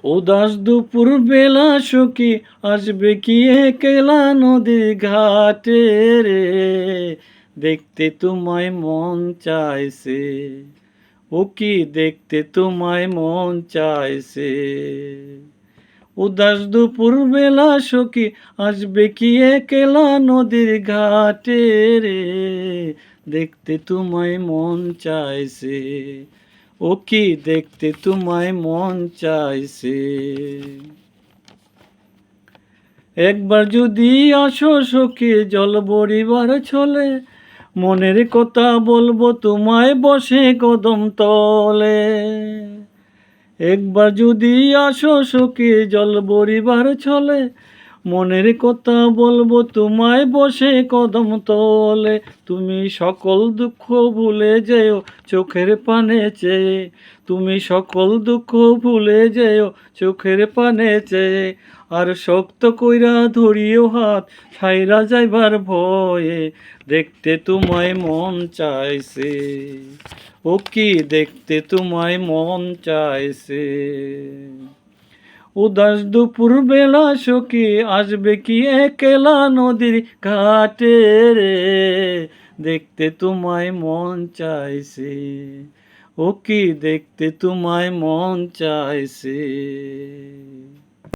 উদাস দুপুর বেলা সখী আসবে কি একলা নদীর ঘাটে রে, দেখতে তোমায় মন চাইছে, ও কি দেখতে তোমায় মন চাইছে। উদাস দুপুর বেলা সখী আসবে কি একলা নদীর ঘাটে রে, দেখতে তোমায় মন চাইছে, ও কি দেখতে তোমায় মন চাইছে। একবার যদি আসো সখী জল বরিবার ছলে, মনের কথা বলবো তোমায় বসে কদম তলে। একবার যদি আসো সখী জল বরিবার ছলে, মনের কথা বলবো তোমায় বসে কদম তলে। তুমি সকল দুঃখ ভুলে যেও চোখের পানে চেয়ে, তুমি সকল দুঃখ ভুলে যেও চোখের পানে চেয়ে। আর শক্ত কইরা ধরিও হাত ছাইরা যাইবার ভয়ে, দেখতে তোমায় মন চাইছে, ও কি দেখতে তোমায় মন চাইছে। উদাস দুপুর বেলা সখী আসবে কি একলা নদীর ঘাটে রে, দেখতে তোমায় মন চাইছে, ও কি দেখতে তোমায় মন চাইছে।